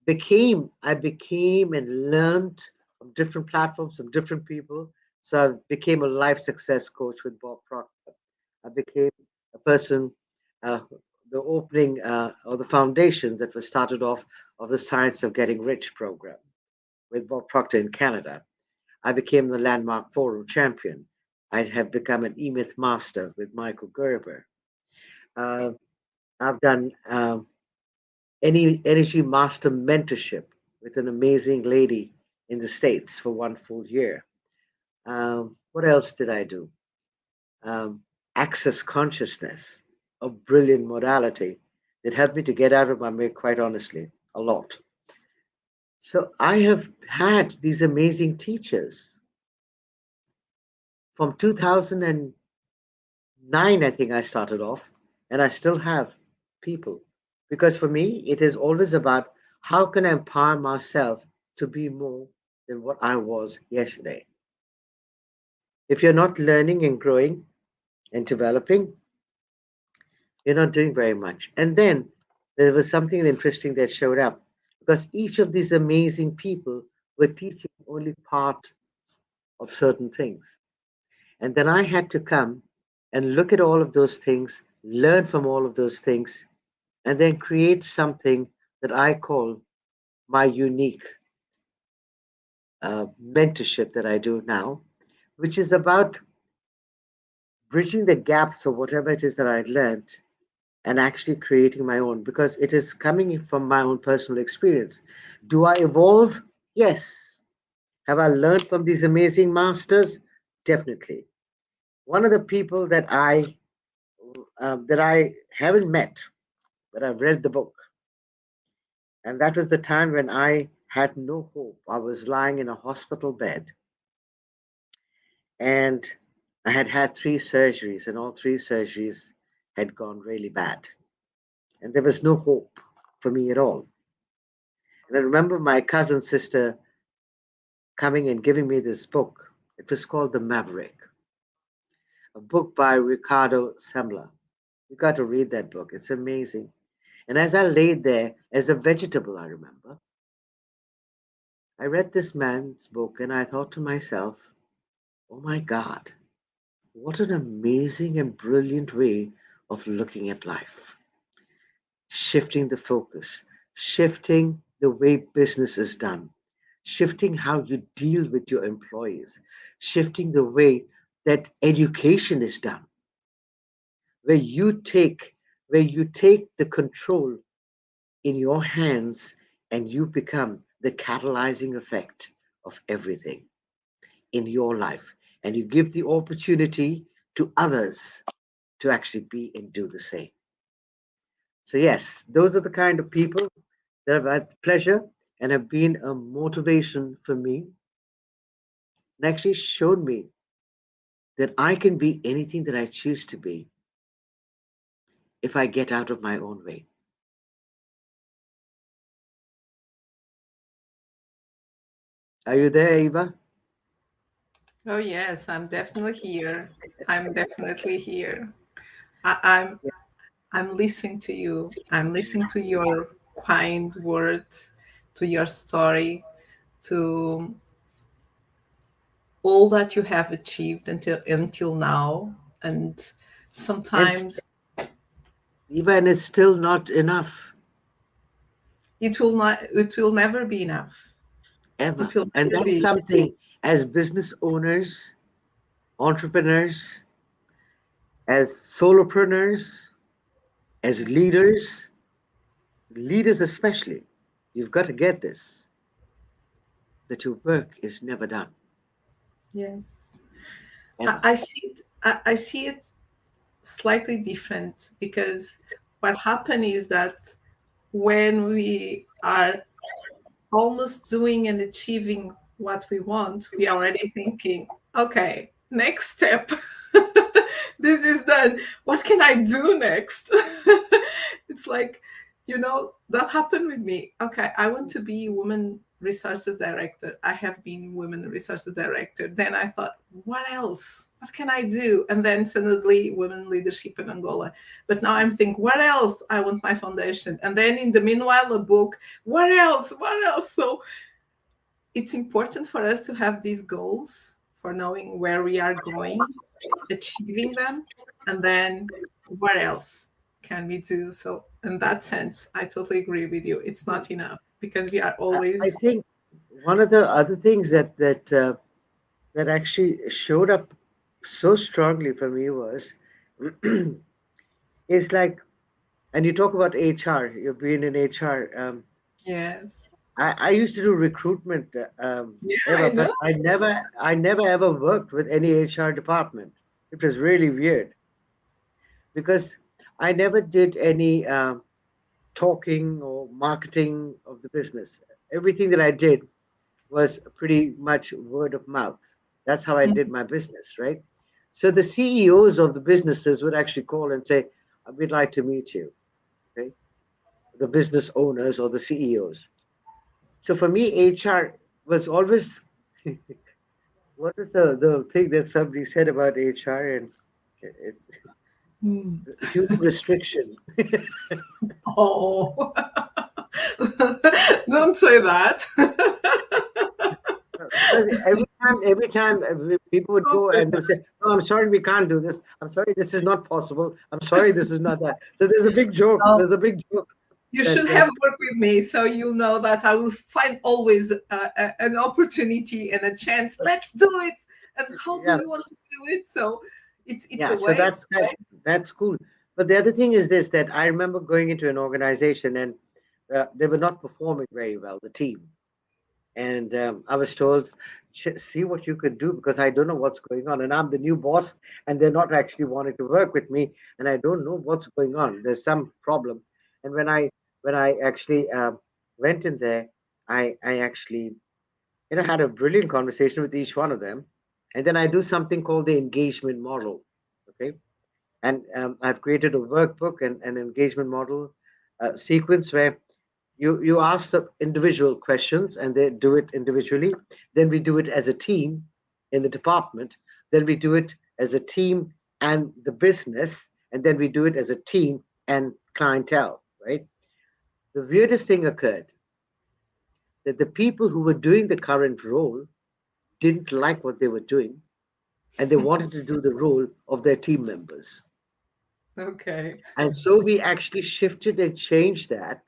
became and learned from different platforms, from different people. So I became a life success coach with Bob Proctor. I became a person, uh, the opening or the foundation that was started off of the Science of Getting Rich program with Bob Proctor in Canada. I became the Landmark Forum champion. I have become an E-Myth master with Michael Gerber. Uh, I've done any energy master mentorship with an amazing lady in the States for 1 full year. What else did I do? Um, Access consciousness, a brilliant modality that helped me to get out of my way, quite honestly, a lot. So I have had these amazing teachers from 2009, I think I started off, and I still have people. Because for me, it is always about how can I empower myself to be more than what I was yesterday. If you're not learning and growing and developing, you're not doing very much. And then there was something interesting that showed up because each of these amazing people were teaching only part of certain things. And then I had to come and look at all of those things, learn from all of those things, and then create something that I call my unique mentorship that I do now, which is about bridging the gaps of whatever it is that I learned and actually creating my own because it is coming from my own personal experience. Do I evolve? Yes. Have I learned from these amazing masters? Definitely. One of the people that I haven't met, but I've read the book, and that was the time when I had no hope. I was lying in a hospital bed, and I had had three surgeries, and all three surgeries had gone really bad, and there was no hope for me at all. And I remember my cousin sister coming and giving me this book. It was called The Maverick, a book by Ricardo Semler. You got to read that book. It's amazing. And as I laid there as a vegetable, I remember, I read this man's book and I thought to myself, oh my God, what an amazing and brilliant way of looking at life. Shifting the focus, shifting the way business is done, shifting how you deal with your employees, shifting the way that education is done, where you take where you take the control in your hands and you become the catalyzing effect of everything in your life and you give the opportunity to others to actually be and do the same. So yes, those are the kind of people that have had pleasure and have been a motivation for me and actually showed me that I can be anything that I choose to be if I get out of my own way. Are you there, Eva? Oh yes, I'm definitely here. I'm definitely here. I'm I'm listening to you. I'm listening to your kind words, to your story, to all that you have achieved until now. And And sometimes Eva, and it's still not enough it will never be enough. ever. It will And never that's be. something as business owners, entrepreneurs, as solopreneurs, as Yes. leaders especially, you've got to get this that your work is never done, Yes. ever. I see it. I see it slightly different because what happened is that when we are almost doing and achieving what we want, we are already thinking, okay, next step. This is done. What can I do next? It's like, that happened with me. Okay, I want to be women resources director. I have been women resources director. Then I thought, what else? What can I do? And then suddenly women leadership in Angola. But now I'm thinking, what else? I want my foundation. And then in the meanwhile, a book. What else? What else? So it's important for us to have these goals for knowing where we are going, achieving them, and then what else can we do? So in that sense, I totally agree with you. It's not enough because we are I always. think one of the other things that actually showed up so strongly for me was is like, and you talk about HR, you've been in HR. Yes. I used to do recruitment, Yeah, I Eva, but know. I never ever worked with any HR department. It was really weird because I never did any talking or marketing of the business. Everything that I did was pretty much word of mouth. That's how I did my business, right? So the CEOs of the businesses would actually call and say, "We'd like to meet you." Okay, the business owners or the CEOs. So for me, HR was always what is the thing that somebody said about HR and it, Mm. human restriction. Oh, don't say that. Because every time people would Don't go say and they would that. say, "No, I'm sorry, we can't do this. I'm sorry, this is not possible. I'm sorry, this is not that." So there's a big joke. No, There's a big joke you that should have worked with me, so you know that I will find always an opportunity and a chance. Let's do it. And how do yeah, you want to do it? So It's Yeah, a so way, that's right? that's cool. But the other thing is this, that I remember going into an organization, and they were not performing very well, the team. And I was told, see what you can do, because I don't know what's going on. And I'm the new boss, and they're not actually wanting to work with me. And I don't know what's going on. There's some problem. And when I actually went in there, I actually, had a brilliant conversation with each one of them. And then I do something called the engagement model. Okay. And I've created a workbook and an engagement model sequence where you ask the individual questions and they do it individually. Then we do it as a team in the department. Then we do it as a team and the business. And then we do it as a team and clientele, right? The weirdest thing occurred, that the people who were doing the current role didn't like what they were doing, and they wanted to do the role of their team members. Okay. And so we actually shifted and changed that.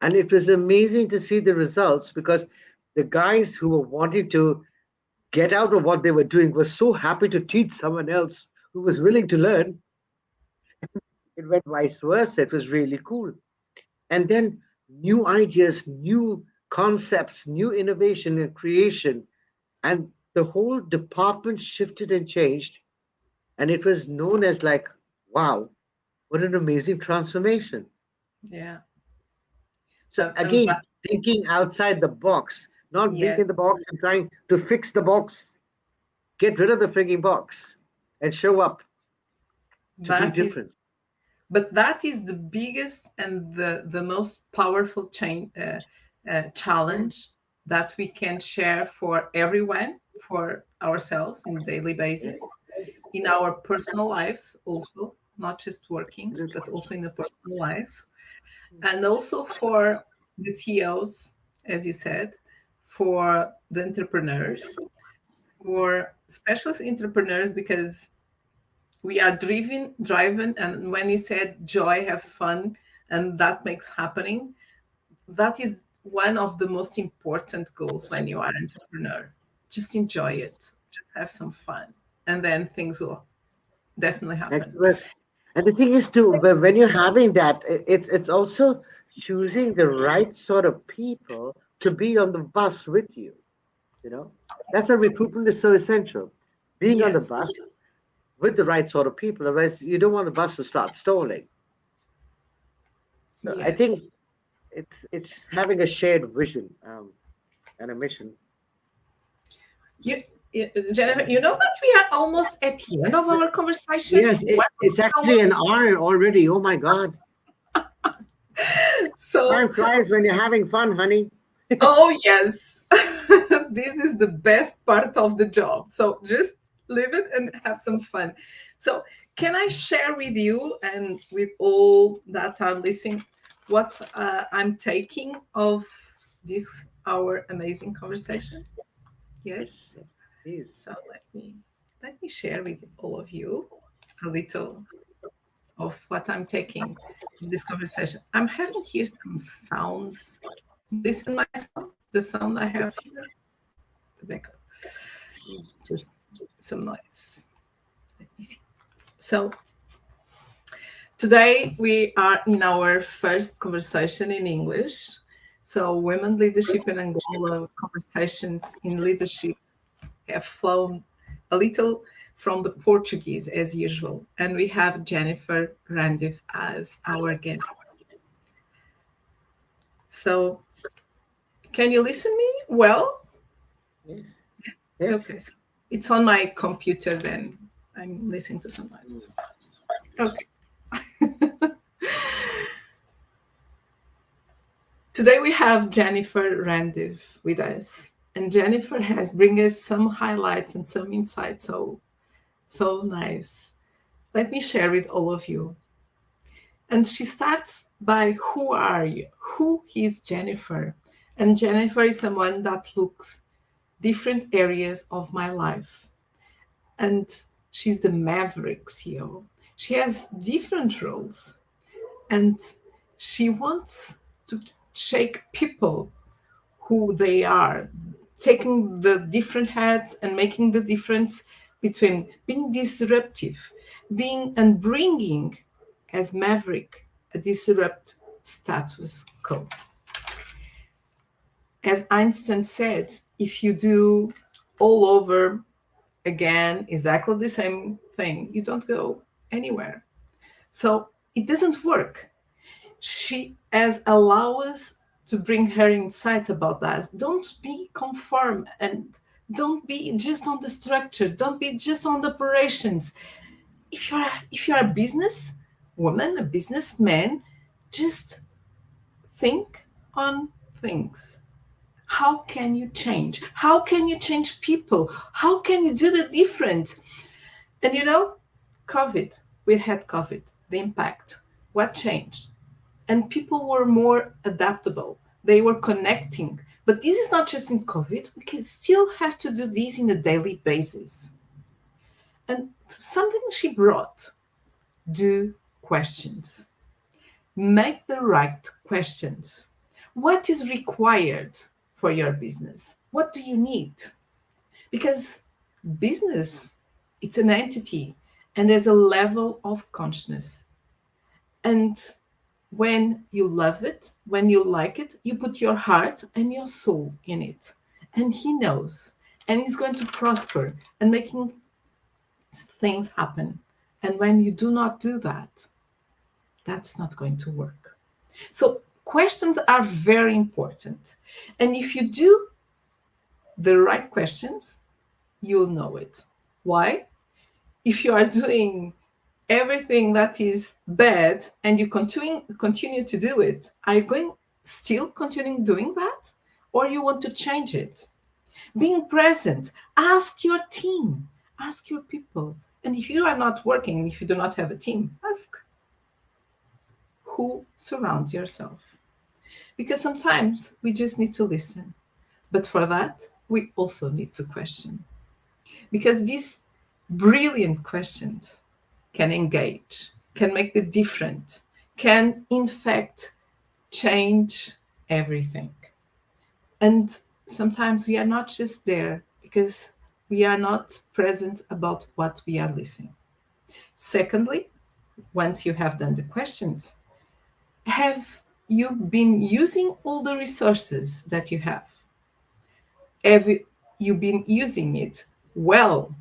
And it was amazing to see the results, because the guys who were wanting to get out of what they were doing were so happy to teach someone else who was willing to learn. It went vice versa. It was really cool. And then new ideas, new concepts, new innovation and creation. And the whole department shifted and changed. And it was known as like, wow, what an amazing transformation. Yeah. So And again, thinking outside the box, not being in the yes, box and trying to fix the box. Get rid of the frigging box and show up to be that is different. but that is the biggest and the most powerful challenge that we can share for everyone, for ourselves in daily basis, Yes, in our personal lives also, not just working, but absolutely. also in the personal life, and also for the CEOs, as you said, for the entrepreneurs, for specialist entrepreneurs, because we are driven, and when you said joy, have fun, and that makes happening, that is one of the most important goals when you are an entrepreneur. Just enjoy it, just have some fun, and then things will definitely And, happen. well, and the thing is too, when you're having that, it's also choosing the right sort of people to be on the bus with you. You know, that's why recruitment is so essential. Being on the Yes, bus with the right sort of people, otherwise you don't want the bus to start stalling. So I yes. think it's having a shared vision and a mission. You, Jennifer, you know that we are almost at the end of our conversation. Yes, One it's hour. actually an hour already. Oh my God. So, Time flies when you're having fun, honey. oh yes, this is the best part of the job. So just live it and have some fun. So can I share with you and with all that are listening what I'm taking of this our amazing conversation? Yes, Yes. yes, please. So let me share with all of you a little of what I'm taking of this conversation. I'm having here some sounds. Listen, my sound, the sound I have here, the backup, just some noise. Let me see. So today we are in our first conversation in English. So women leadership in Angola conversations in leadership have flown a little from the Portuguese as usual, and we have Jennifer Randive as our guest. So can you listen me well? Yes, yes. Okay, so it's on my computer then. I'm listening to some noises. Okay. Today we have Jennifer Randive with us. And Jennifer has bring us some highlights and some insights. So nice. Let me share with all of you. And she starts by who are you? Who is Jennifer? And Jennifer is someone that looks different areas of my life. And she's the Maverick CEO. She has different roles, and she wants to shake people who they are, taking the different hats and making the difference between being disruptive, being and bringing as maverick a disrupt status quo. As Einstein said, if you do all over again exactly the same thing, you don't go anywhere. So it doesn't work. She has allowed us to bring her insights about that. Don't be conform and don't be just on the structure. Don't be just on the operations. If you're a business woman, a businessman, just think on things. How can you change? How can you change people? How can you do the different? And COVID, we had COVID, the impact. What changed? And people were more adaptable. They were connecting. But this is not just in COVID. We can still have to do this in a daily basis. And something she brought, do questions. Make the right questions. What is required for your business? What do you need? Because business, it's an entity and there's a level of consciousness. And when you love it, when you like it, you put your heart and your soul in it. And he knows. And he's going to prosper and making things happen. And when you do not do that, that's not going to work. So questions are very important. And if you do the right questions, you'll know it. Why? If you are doing everything that is bad and you continue to do it, are you going still continuing doing that? Or you want to change it? Being present, ask your team, ask your people. And if you are not working, if you do not have a team, ask who surrounds yourself. Because sometimes we just need to listen. But for that, we also need to question. Because these brilliant questions can engage, can make the difference, can in fact change everything. And sometimes we are not just there because we are not present about what we are listening. Secondly, once you have done the questions, have you been using all the resources that you have? Have you been using it well?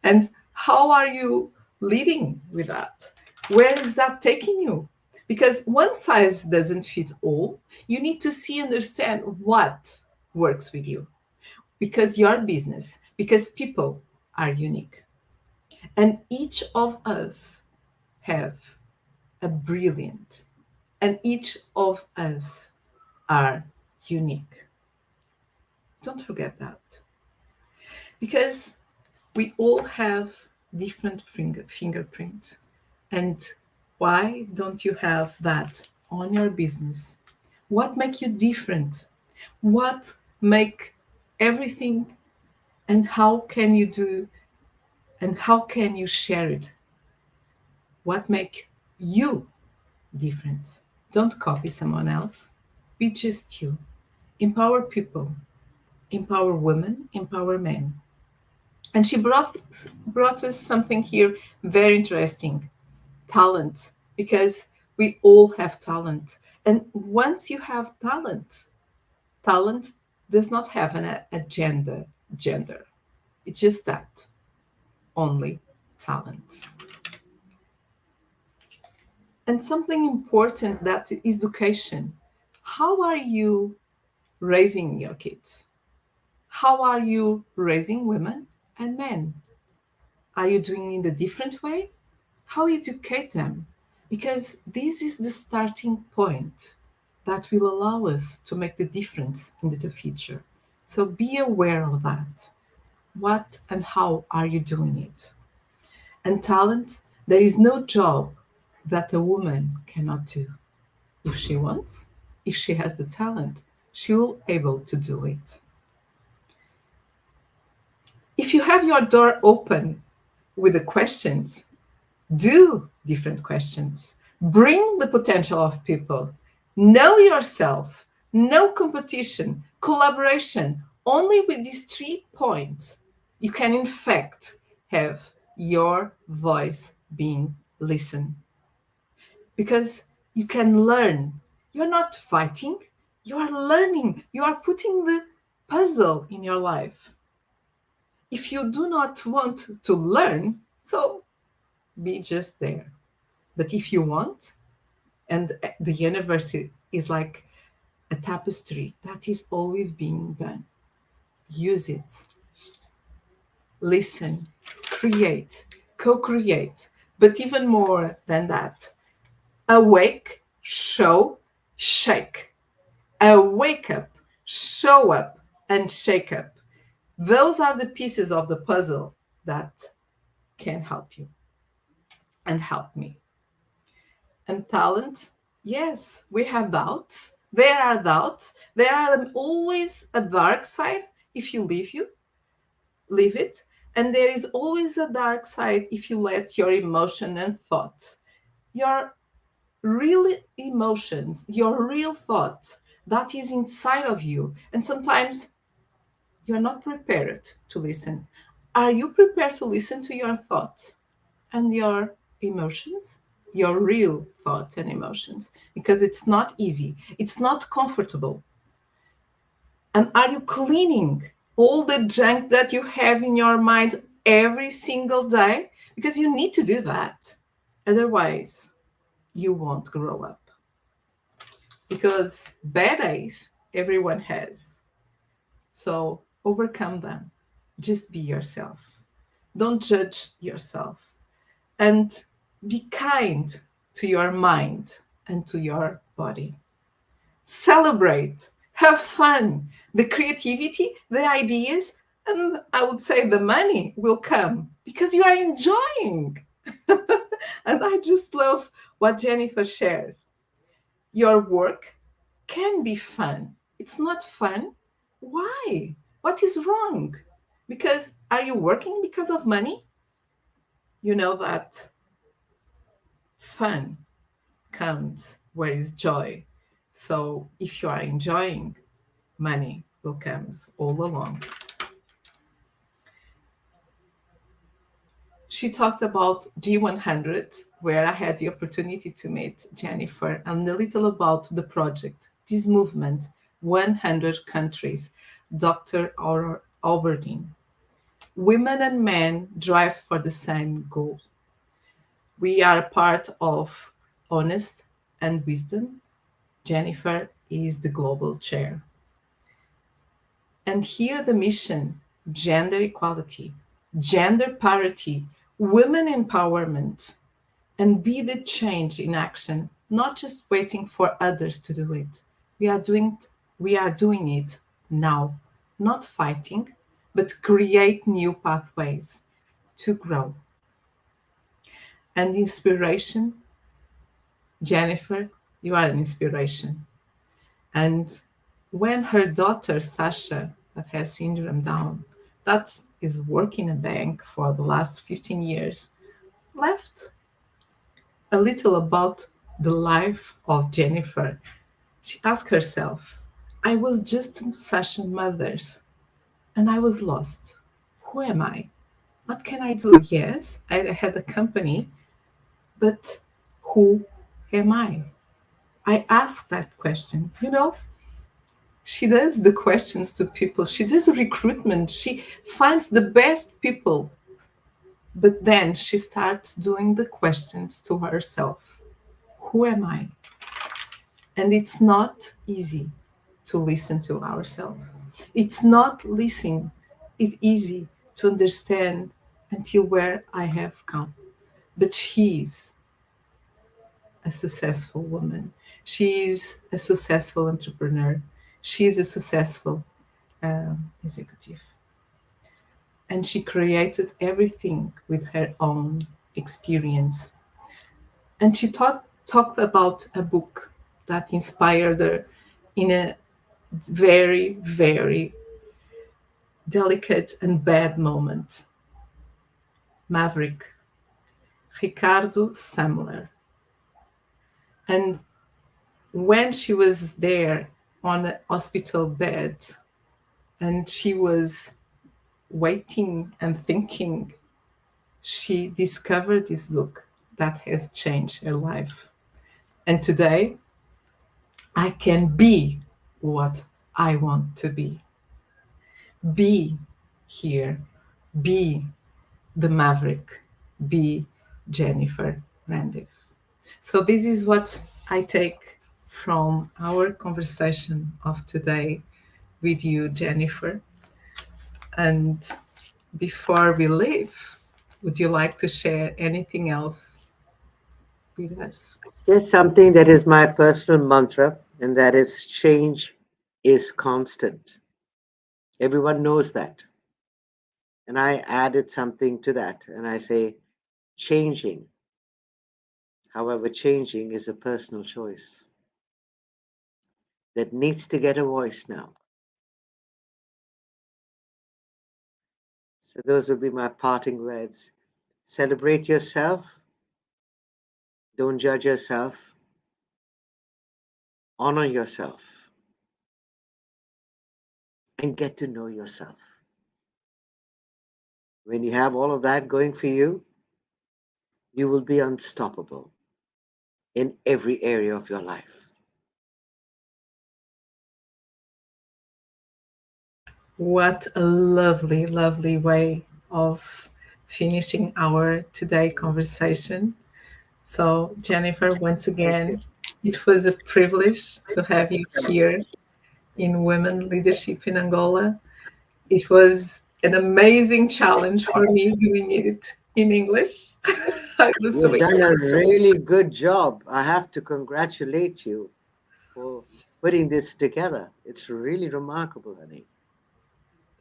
And how are you leading with that? Where is that taking you? Because one size doesn't fit all. You need to understand what works with you. Because your business, because people are unique. And each of us have a brilliant, and each of us are unique. Don't forget that. Because we all have different fingerprints. And why don't you have that on your business? What make you different? What make everything, and how can you do, and how can you share it? What make you different? Don't copy someone else. Be just you. Empower people. Empower women. Empower men. And she brought us something here very interesting, talent, because we all have talent. And once you have talent, talent does not have an agenda, gender. It's just that, only talent. And something important, that is education. How are you raising your kids? How are you raising women and men? Are you doing it in a different way? How educate them? Because this is the starting point that will allow us to make the difference in the future. So be aware of that. What and how are you doing it? And talent, there is no job that a woman cannot do. If she wants, if she has the talent, she will able to do it. If you have your door open with the questions, do different questions. Bring the potential of people. Know yourself. No competition, collaboration. Only with these 3 points, You can, in fact, have your voice being listened because you can learn. You're not fighting, you are learning. You are putting the puzzle in your life. If you do not want to learn, so be just there. But if you want, and the universe is like a tapestry that is always being done, use it, listen, create, co create. But even more than that, awake, show, shake. Wake up, show up, and shake up. Those are the pieces of the puzzle that can help you and help me. And talent, yes, we have doubts. There are doubts. There are always a dark side if you leave it. And there is always a dark side if you let your emotion and thoughts, your real emotions, your real thoughts, that is inside of you. And sometimes you're not prepared to listen. Are you prepared to listen to your thoughts and your emotions? Your real thoughts and emotions? Because it's not easy, it's not comfortable. And are you cleaning all the junk that you have in your mind every single day? Because you need to do that. Otherwise, you won't grow up. Because bad days, everyone has. So overcome them. Just be yourself. Don't judge yourself. And be kind to your mind and to your body. Celebrate, have fun. The creativity, the ideas, and I would say the money will come because you are enjoying. And I just love what Jennifer shared. Your work can be fun. It's not fun. Why? What is wrong? Because are you working because of money? You know that fun comes where is joy. So if you are enjoying, money will come all along. She talked about G100, where I had the opportunity to meet Jennifer, and a little about the project, this movement, 100 countries, Dr. Albertine. Women and men drive for the same goal. We are a part of Honest and Wisdom. Jennifer is the global chair. And here the mission, gender equality, gender parity, women empowerment, and be the change in action, not just waiting for others to do it. We are doing it now, not fighting, but create new pathways to grow. And inspiration, Jennifer, you are an inspiration. And when her daughter Sasha, that has syndrome Down, that is working a bank for the last 15 years, left a little about the life of Jennifer. She asked herself, I was just Sasha's mother's and I was lost. Who am I? What can I do? Yes, I had a company, but who am I? I asked that question. She does the questions to people. She does recruitment. She finds the best people. But then she starts doing the questions to herself. Who am I? And it's not easy to listen to ourselves. It's not listening. It's easy to understand until where I have come. But she's a successful woman. She's a successful entrepreneur. She's a successful executive. And she created everything with her own experience. And she talked about a book that inspired her in a very, very delicate and bad moment. Maverick, Ricardo Samler. And when she was there on a hospital bed and she was waiting and thinking, she discovered this book that has changed her life. And today, I can be what I want to be. Be here, be the maverick, be Jennifer Randive. So, this is what I take from our conversation of today with you, Jennifer. And before we leave, would you like to share anything else with us? Just something that is my personal mantra, and that is change is constant. Everyone knows that. And I added something to that, and I say changing. However, changing is a personal choice that needs to get a voice now. So, those would be my parting words. Celebrate yourself, don't judge yourself, honor yourself, and get to know yourself. When you have all of that going for you, you will be unstoppable in every area of your life. What a lovely, lovely way of finishing our today conversation. So, Jennifer, once Thank you. again, it was a privilege to have you here in Women Leadership in Angola. It was an amazing challenge for me doing it in English. I was so You've done a excited. really good job. I have to congratulate you for putting this together. It's really remarkable, honey.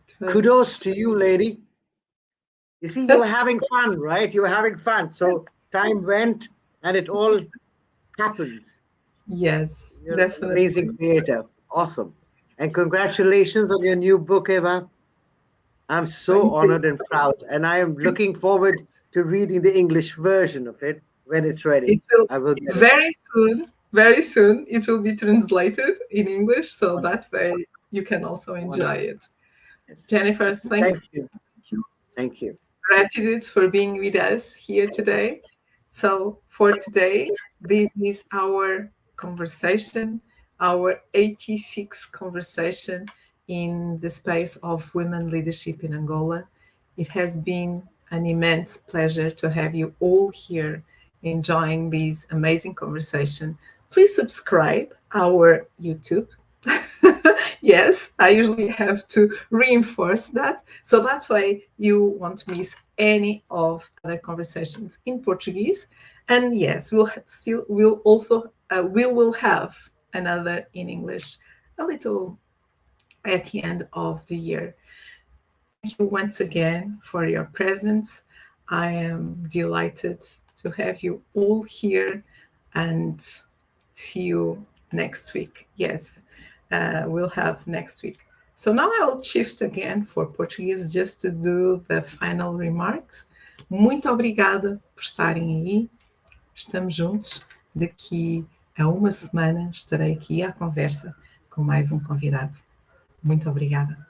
It was, Kudos to you, lady. You see, you were having fun, right? You were having fun. So time went and it all happened. yes, You're an amazing definitely. creator. Awesome. And congratulations on your new book, Eva. I'm so Thank you. honored and proud. And I am looking forward to reading the English version of it when it's ready. It will I will get it. very soon, it will be translated in English, so that Wonderful. way you can also enjoy Wonderful. it. Yes. Jennifer, thank Thank you. you. Thank you. Gratitude for being with us here today. So, for today, this is our conversation, our 86th conversation in the space of women leadership in Angola. It has been an immense pleasure to have you all here enjoying this amazing conversation. Please subscribe our YouTube. Yes, I usually have to reinforce that. So that way you won't miss any of other conversations in Portuguese. And yes, we'll also we will have another in English a little at the end of the year. Thank you once again for your presence. I am delighted to have you all here and see you next week. Yes, we'll have next week. So now I will shift again for Portuguese just to do the final remarks. Muito obrigada por estarem aí. Estamos juntos. Daqui a uma semana estarei aqui à conversa com mais um convidado. Muito obrigada.